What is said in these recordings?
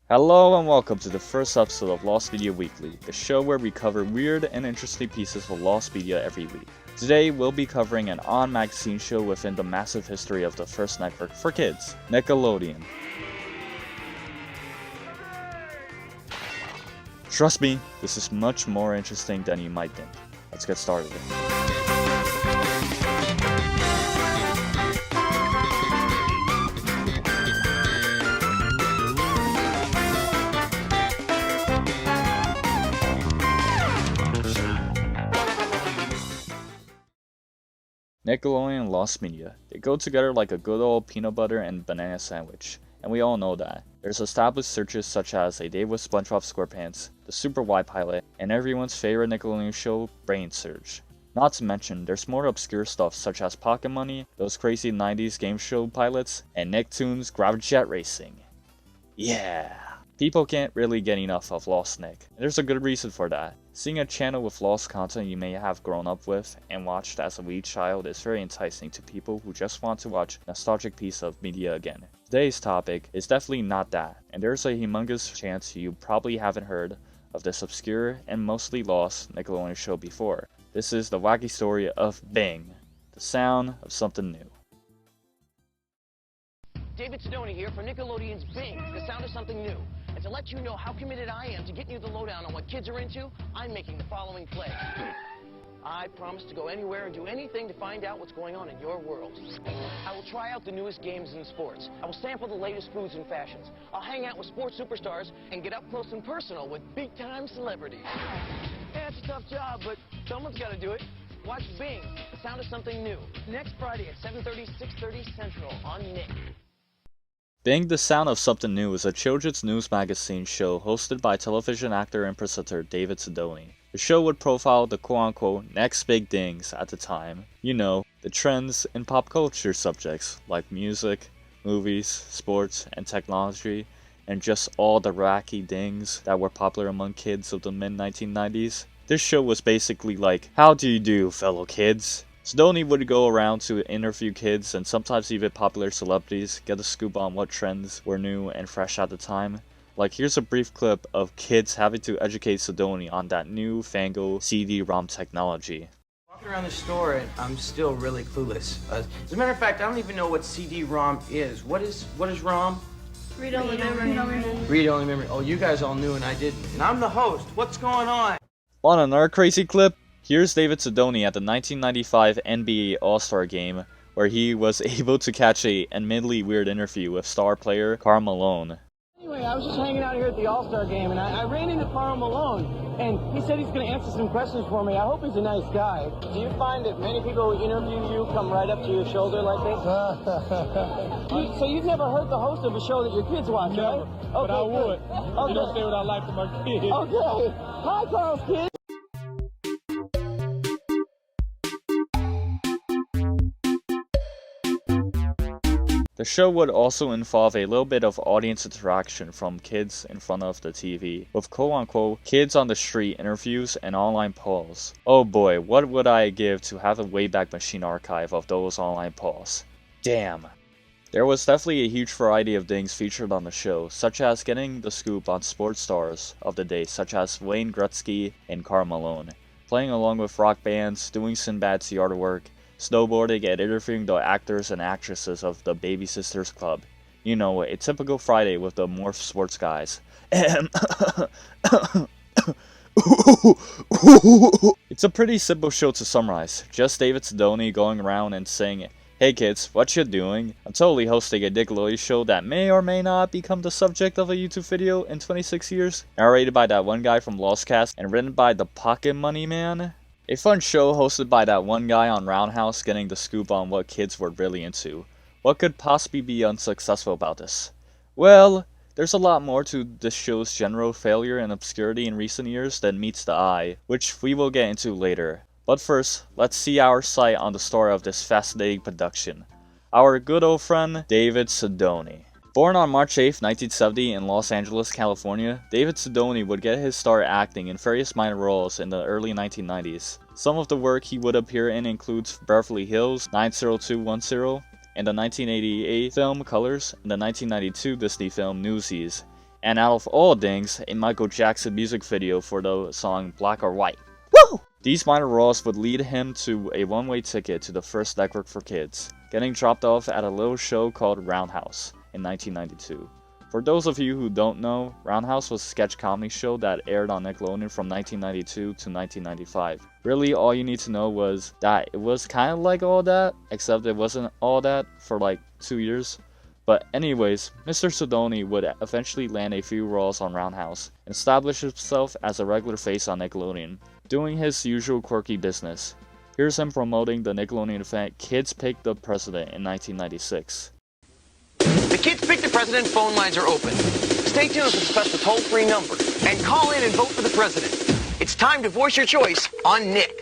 Hello and welcome to the first episode of Lost Media Weekly, the show where we cover weird and interesting pieces of lost media every week. Today we'll be covering an on-magazine show within the massive history of the first network for kids, Nickelodeon. Trust me, this is much more interesting than you might think. Let's get started. Nickelodeon and Lost Media. They go together like a good old peanut butter and banana sandwich, and we all know that. There's established searches such as A Day with SpongeBob SquarePants, the Super Y pilot, and everyone's favorite Nickelodeon show, Brain Surge. Not to mention, there's more obscure stuff such as Pocket Money, those crazy 90s game show pilots, and Nicktoons Gravity Jet Racing. Yeah! People can't really get enough of Lost Nick, and there's a good reason for that. Seeing a channel with lost content you may have grown up with and watched as a wee child is very enticing to people who just want to watch a nostalgic piece of media again. Today's topic is definitely not that, and there's a humongous chance you probably haven't heard of this obscure and mostly lost Nickelodeon show before. This is the wacky story of Bing, the sound of something new. David Sidoni here for Nickelodeon's Bing, the sound of something new. And to let you know how committed I am to getting you the lowdown on what kids are into, I'm making the following pledge. I promise to go anywhere and do anything to find out what's going on in your world. I will try out the newest games and sports. I will sample the latest foods and fashions. I'll hang out with sports superstars and get up close and personal with big-time celebrities. Yeah, it's a tough job, but someone's got to do it. Watch Bing, the sound of something new, next Friday at 7:30, 6:30 Central on Nick. Bing, the Sound of Something New is a children's news magazine show hosted by television actor and presenter David Sidoni. The show would profile the quote-unquote next big things at the time. You know, the trends in pop culture subjects like music, movies, sports, and technology, and just all the wacky things that were popular among kids of the mid-1990s. This show was basically like, how do you do, fellow kids? Sidoni would go around to interview kids and sometimes even popular celebrities, get a scoop on what trends were new and fresh at the time. Like, here's a brief clip of kids having to educate Sidoni on that new fangled CD-ROM technology. Walking around the store and I'm still really clueless. As a matter of fact, I don't even know what CD-ROM is. What is ROM? Read-only memory. Read-only memory. Oh, you guys all knew and I didn't. And I'm the host. What's going on? Want another crazy clip? Here's David Sidoni at the 1995 NBA All-Star Game, where he was able to catch a admittedly weird interview with star player Karl Malone. Anyway, I was just hanging out here at the All-Star Game, and I ran into Karl Malone, and he said he's going to answer some questions for me. I hope he's a nice guy. Do you find that many people who interview you come right up to your shoulder like this? So you've never heard the host of a show that your kids watch, right? Okay, But I would. Okay. You don't say what I like to my kids. Okay. Hi, Karl's kids. The show would also involve a little bit of audience interaction from kids in front of the TV, with quote-unquote kids on the street interviews and online polls. Oh boy, what would I give to have a Wayback Machine archive of those online polls. Damn. There was definitely a huge variety of things featured on the show, such as getting the scoop on sports stars of the day such as Wayne Gretzky and Karl Malone, playing along with rock bands, doing Sinbad's yard work, snowboarding and interviewing the actors and actresses of the Baby Sisters Club. You know, a typical Friday with the morph sports guys. It's a pretty simple show to summarize. Just David Sidoni going around and saying, "Hey kids, what you doing?" I'm totally hosting a Nickelodeon show that may or may not become the subject of a YouTube video in 26 years. Narrated by that one guy from Lost Cast and written by the Pocket Money Man. A fun show hosted by that one guy on Roundhouse getting the scoop on what kids were really into. What could possibly be unsuccessful about this? Well, there's a lot more to this show's general failure and obscurity in recent years than meets the eye, which we will get into later. But first, let's see our sight on the story of this fascinating production. Our good old friend, David Sidoni. Born on March 8, 1970 in Los Angeles, California, David Sidoni would get his start acting in various minor roles in the early 1990s. Some of the work he would appear in includes Beverly Hills 90210, and the 1988 film Colors, and the 1992 Disney film Newsies, and out of all things, a Michael Jackson music video for the song Black or White. Woo! These minor roles would lead him to a one-way ticket to the first network for kids, getting dropped off at a little show called Roundhouse in 1992. For those of you who don't know, Roundhouse was a sketch comedy show that aired on Nickelodeon from 1992 to 1995. Really, all you need to know was that it was kind of like All That, except it wasn't All That for like 2 years. But anyways, Mr. Sidoni would eventually land a few roles on Roundhouse and establish himself as a regular face on Nickelodeon, doing his usual quirky business. Here's him promoting the Nickelodeon event Kids Pick the President in 1996. The Kids Pick the President phone lines are open. Stay tuned for the special toll-free number and call in and vote for the president. It's time to voice your choice on Nick.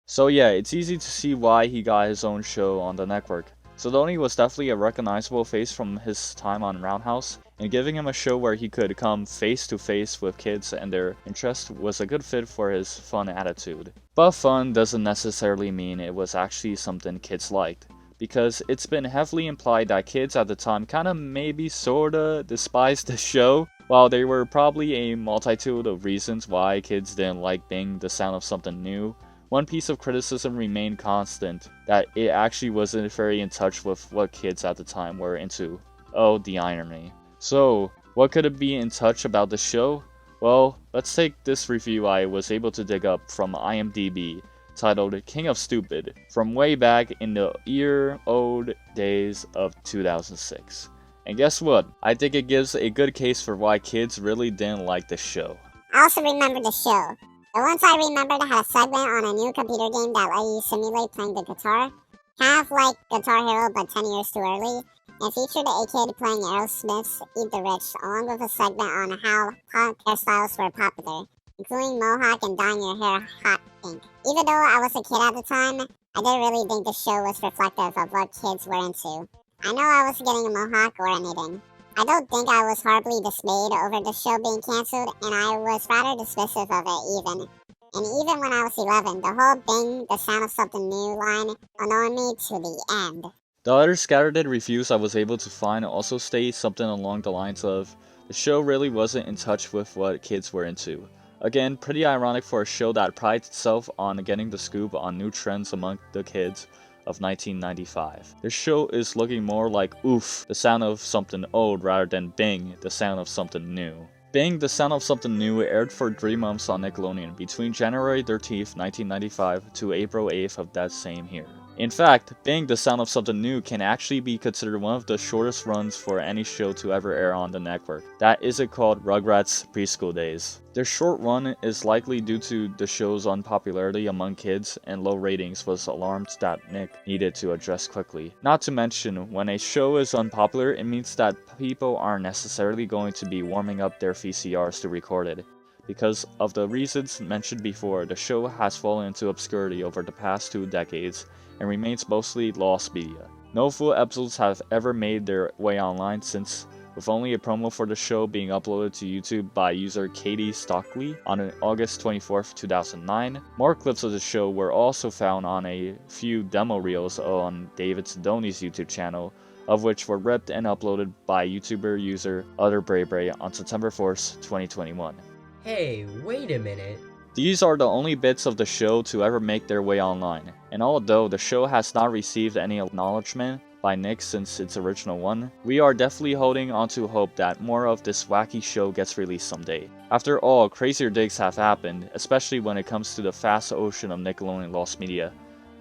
So yeah, it's easy to see why he got his own show on the network. Sidoni was definitely a recognizable face from his time on Roundhouse, and giving him a show where he could come face to face with kids and their interest was a good fit for his fun attitude. But fun doesn't necessarily mean it was actually something kids liked, because it's been heavily implied that kids at the time kinda maybe sorta despised the show, while there were probably a multitude of reasons why kids didn't like Bing the sound of something new. One piece of criticism remained constant, that it actually wasn't very in touch with what kids at the time were into. Oh, the irony. So, what could it be in touch about the show? Well, let's take this review I was able to dig up from IMDb, titled King of Stupid, from way back in the year-old days of 2006. And guess what? I think it gives a good case for why kids really didn't like the show. I also remember the show. The ones I remembered had a segment on a new computer game that let you simulate playing the guitar, kind of like Guitar Hero but 10 years too early, and featured a kid playing Aerosmith's Eat the Rich, along with a segment on how punk hairstyles were popular, including mohawk and dyeing your hair hot pink. Even though I was a kid at the time, I didn't really think the show was reflective of what kids were into. I know I was getting a mohawk or anything. I don't think I was horribly dismayed over the show being cancelled, and I was rather dismissive of it even. And even when I was 11, the whole Bing, the sound of something new line annoyed me to the end. The other scattered reviews I was able to find also state something along the lines of, the show really wasn't in touch with what kids were into. Again, pretty ironic for a show that prides itself on getting the scoop on new trends among the kids of 1995. This show is looking more like Oof, the sound of something old, rather than Bing, the sound of something new. Bing, the sound of something new aired for 3 months on Nickelodeon between January 13th, 1995 to April 8th of that same year. In fact, Bing, the sound of something new can actually be considered one of the shortest runs for any show to ever air on the network. That is it called Rugrats Preschool Days. Their short run is likely due to the show's unpopularity among kids, and low ratings was alarms that Nick needed to address quickly. Not to mention, when a show is unpopular, it means that people aren't necessarily going to be warming up their VCRs to record it. Because of the reasons mentioned before, the show has fallen into obscurity over the past 2 decades and remains mostly lost media. No full episodes have ever made their way online since, with only a promo for the show being uploaded to YouTube by user Katie Stockley on August 24th, 2009. More clips of the show were also found on a few demo reels on David Sidoni's YouTube channel, of which were ripped and uploaded by YouTuber user BrayBray on September 4th, 2021. Hey, wait a minute. These are the only bits of the show to ever make their way online, and although the show has not received any acknowledgement by Nick since its original one, we are definitely holding onto hope that more of this wacky show gets released someday. After all, crazier digs have happened, especially when it comes to the vast ocean of Nickelodeon lost media.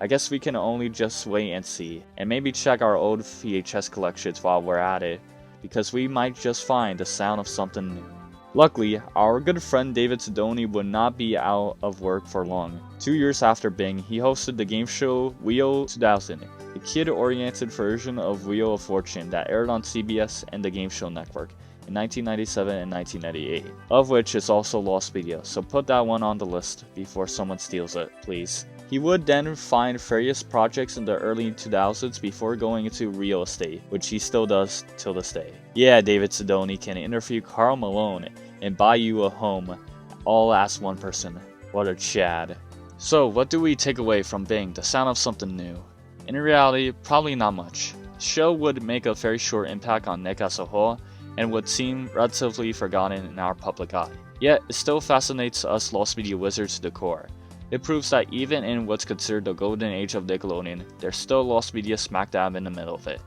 I guess we can only just wait and see, and maybe check our old VHS collections while we're at it, because we might just find the sound of something new. Luckily, our good friend David Sidoni would not be out of work for long. 2 years after Bing, he hosted the game show Wheel 2000, a kid-oriented version of Wheel of Fortune that aired on CBS and the Game Show Network in 1997 and 1998, of which is also lost media, so put that one on the list before someone steals it, please. He would then find various projects in the early 2000s before going into real estate, which he still does till this day. Yeah, David Sidoni can interview Karl Malone and buy you a home, all as one person. What a Chad. So, what do we take away from Bing, the sound of something new? In reality, probably not much. The show would make a very short impact on Nick as a whole, and would seem relatively forgotten in our public eye. Yet, it still fascinates us Lost Media wizards to the core. It proves that even in what's considered the golden age of Nickelodeon, there's still Lost Media smack dab in the middle of it.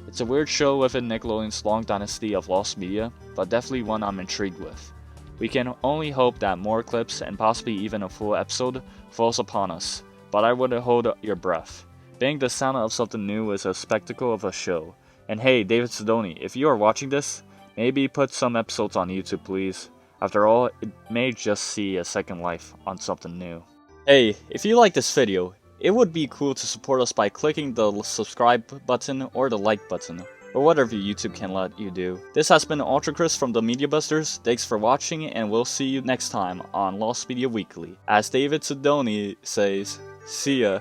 It's a weird show within Nickelodeon's long dynasty of Lost Media, but definitely one I'm intrigued with. We can only hope that more clips and possibly even a full episode falls upon us, but I wouldn't hold your breath. Bing, the sound of something new is a spectacle of a show. And hey, David Sidoni, if you are watching this, maybe put some episodes on YouTube please. After all, it may just see a second life on something new. Hey, if you like this video, it would be cool to support us by clicking the subscribe button or the like button, or whatever YouTube can let you do. This has been Ultra-Crist from the Media Busters. Thanks for watching, and we'll see you next time on Lost Media Weekly. As David Sidoni says, see ya.